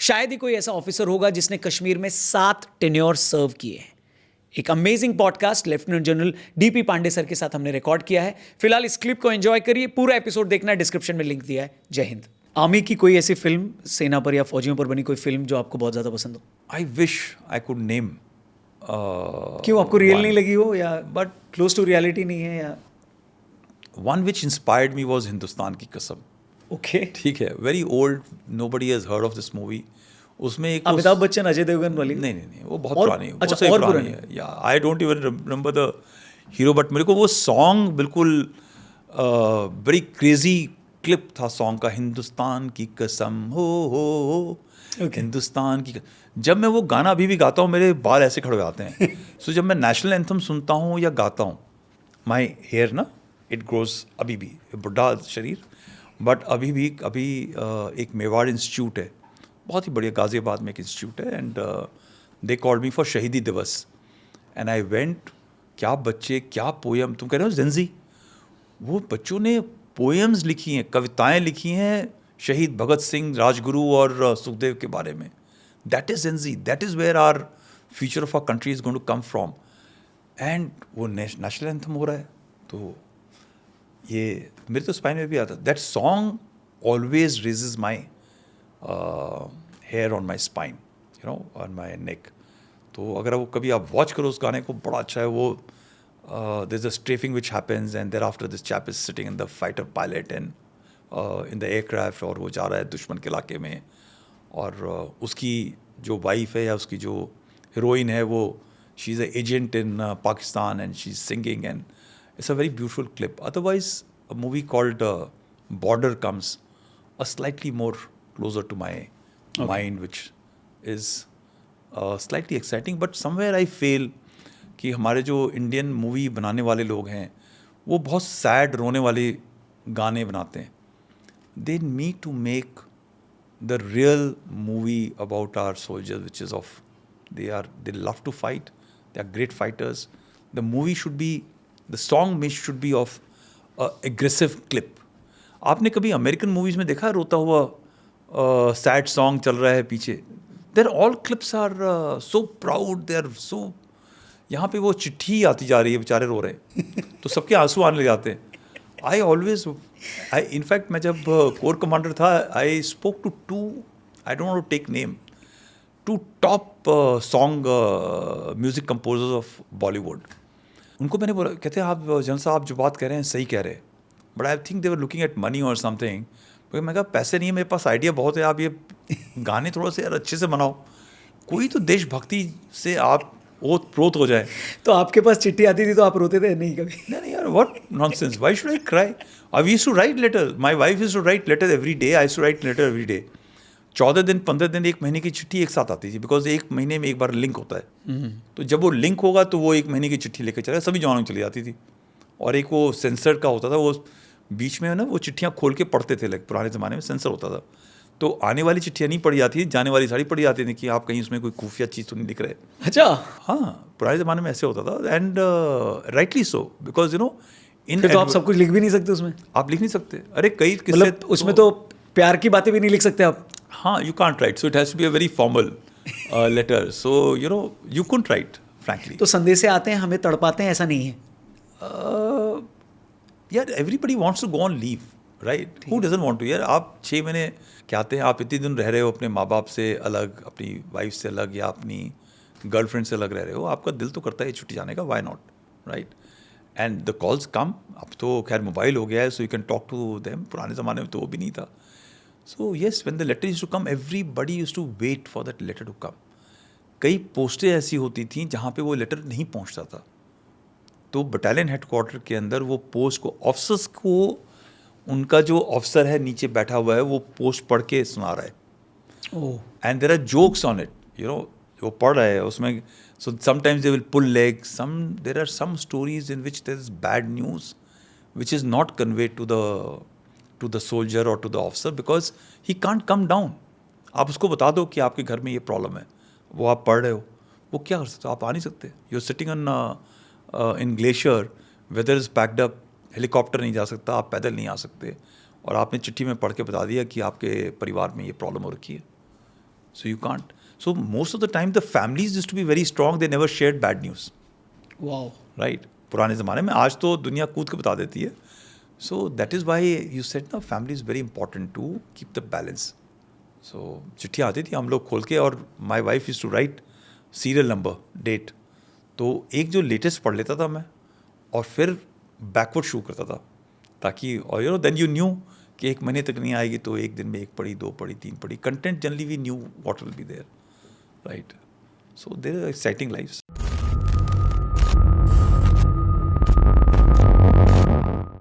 शायद ही कोई ऐसा ऑफिसर होगा जिसने कश्मीर में 7 टेन्योर सर्व किए हैं। एक amazing podcast lieutenant general DP Pandey sir के साथ हमने रिकॉर्ड किया है। फिलहाल इस क्लिप को एंजॉय करिए, पूरा एपिसोड देखना है, डिस्क्रिप्शन में लिंक दिया है। जय हिंद। आर्मी की कोई ऐसी फिल्म, सेना पर या फौजियों पर बनी कोई फिल्म जो आपको बहुत ज़्यादा पसंद हो? I wish I could name. क्यों, आपको रियल नहीं लगी हो या बट क्लोज टू रियलिटी नहीं है या? One which inspired me was Hindustan की कसम. ओके। ठीक है, very old, nobody has heard of this movie. उसमें एक अमिताभ बच्चन, अजय देवगन वाली? नहीं, वो बहुत और- पुरानी है। अच्छा, बहुत सही और पुरानी है। या I don't even remember the hero, but मेरे को वो सॉन्ग बिल्कुल बड़ी क्रेजी क्लिप था सॉन्ग का, हिंदुस्तान की कसम हो Okay. हिंदुस्तान की जब मैं वो गाना अभी भी गाता हूँ मेरे बाल ऐसे खड़े हो जाते हैं। सो जब मैं नेशनल एंथम सुनता हूँ या गाता हूँ, माई हेयर ना इट ग्रोज अभी भी, बुढ़ा शरीर, बट अभी एक मेवाड़ इंस्टीट्यूट है, बहुत ही बढ़िया, गाज़ियाबाद में एक इंस्टीट्यूट है, and they called me for शहीदी दिवस, एंड आई वेंट। क्या बच्चे, क्या पोयम, तुम कह रहे हो जेंजी, वो बच्चों ने पोएम्स लिखी हैं, कविताएं लिखी हैं शहीद भगत सिंह, राजगुरु और सुखदेव के बारे में। That is Gen Z, that is where our future of our country is going to come from, and वो नेशनल एंथम हो रहा है। तो ये मेरे तो स्पाइन में भी आता, that song always raises my hair on my spine, you know, on my neck. तो अगर वो कभी आप वॉच करो उस गाने को, बड़ा अच्छा है वो। there's a strafing which happens and thereafter this chap is sitting in the fighter pilot and in the aircraft, और वो जा रहा है दुश्मन के इलाके में, और उसकी जो वाइफ है या उसकी जो हीरोइन है वो she is a agent in Pakistan and she's singing and it's a very beautiful clip. Otherwise a movie called Border comes a slightly more closer to my mind, which is slightly exciting, but somewhere I feel कि हमारे जो Indian movie बनाने वाले लोग हैं वो बहुत sad, रोने वाले गाने बनाते हैं। They need to make the real movie about our soldiers which is of they love to fight, they are great fighters. The movie should be, the song में should be of aggressive clip. आपने कभी American movies में देखा रोता हुआ sad song चल रहा है पीछे? There all clips are so proud, they are so. यहाँ पे वो चिट्ठी आती जा रही है, बेचारे रो रहे हैं तो सबके आंसू आने लग जाते हैं। आई इनफैक्ट मैं जब कोर कमांडर था, I spoke to I don't want to take name, to top song music composers of Bollywood. उनको मैंने बोला, कहते हैं आप जनरल साहब जो बात कह रहे हैं सही कह रहे हैं, but I think they were looking at money और समथिंग। मैं कहा पैसे नहीं है मेरे पास, आइडिया बहुत है, आप ये गाने थोड़ा से यार अच्छे से बनाओ, कोई तो देशभक्ति से आप ओत प्रोत हो जाए। तो आपके पास चिट्ठी आती थी तो आप रोते थे? नहीं कभी? नहीं यार, what nonsense, why should I cry? I used to write letter, my wife used to write letter every day, I used to write letter every day. 14 दिन 15 दिन, एक महीने की चिट्ठी एक साथ आती थी, बिकॉज एक महीने में एक बार लिंक होता है। तो जब वो लिंक होगा तो वो एक महीने की चिट्ठी लेकर चला, सभी जवानों में चली जाती थी। और एक वो सेंसर का होता था, वो बीच में ना वो चिट्ठियाँ खोल के पढ़ते थे, लाइक पुराने ज़माने में सेंसर होता था, तो आने वाली चिट्ठियाँ नहीं पढ़ी जाती थी, जाने वाली सारी पढ़ी जाती थी कि आप कहीं उसमें कोई खुफिया चीज़ तो नहीं लिख रहे। अच्छा। हाँ, पुराने ज़माने में ऐसे होता था, and rightly so, because you know इन फिर तो आप सब कुछ लिख भी नहीं सकते उसमें? आप लिख नहीं सकते। अरे कई किस्से, मतलब उसमें तो प्यार की बातें भी नहीं लिख सकते आप? हाँ, you can't write, so it has to be a very formal letter, so you know you can't write frankly. तो संदेशे आते हैं, हमें तड़पाते हैं, ऐसा नहीं है? यार everybody wants to go on leave, right? Who doesn't want to? यार आप 6 महीने क्या आते हैं, आप इतने दिन रह रहे हो अपने माँ बाप से अलग, अपनी वाइफ से अलग या अपनी गर्लफ्रेंड से अलग रह रहे हो, आपका दिल तो करता है छुट्टी जाने का, why not, right? And the calls come. अब तो खैर मोबाइल हो गया है, so you can talk to them. पुराने ज़माने में तो वो भी नहीं था। So yes, when the letter used to come, everybody used to wait for that letter to come. कई पोस्टें ऐसी होती थी जहाँ पे वो लेटर नहीं पहुँचता था, तो बटालियन हेडक्वार्टर के अंदर वो पोस्ट को, ऑफिसर्स को, उनका जो ऑफिसर है नीचे बैठा हुआ है वो पोस्ट पढ़ के सुना रहा है, and there are jokes on it, you know, वो पढ़ रहा है उसमें। So sometimes they will pull leg, there are some stories in which there is bad news which is not conveyed to the soldier और to the officer, because he can't come down. आप उसको बता दो कि आपके घर में ये प्रॉब्लम है, वो आप पढ़ रहे हो, वो क्या कर सकते हो? आप आ नहीं सकते। You are sitting on in glacier, weather is packed up, helicopter नहीं जा सकता, आप पैदल नहीं आ सकते, और आपने चिट्ठी में पढ़ के बता दिया कि आपके परिवार में ये प्रॉब्लम हो रखी है। So you can't. So most of the time the families used to be very strong. They never shared bad news. Wow. Right? पुराने ज़माने में. आज तो दुनिया कूद के बता देती है. So that is why you said ना, family is very important to keep the balance. So चिट्ठियाँ आती थी हम लोग खोल के, और my wife used to write serial number, date. तो एक जो लेटेस्ट पढ़ लेता था मैं, और फिर बैकवर्ड शुरू करता था, ताकि और you know then you knew कि एक महीने तक नहीं आएगी, तो एक दिन में एक पढ़ी, दो पढ़ी, तीन पढ़ी. Content generally we knew what will be there, right? So there are exciting lives.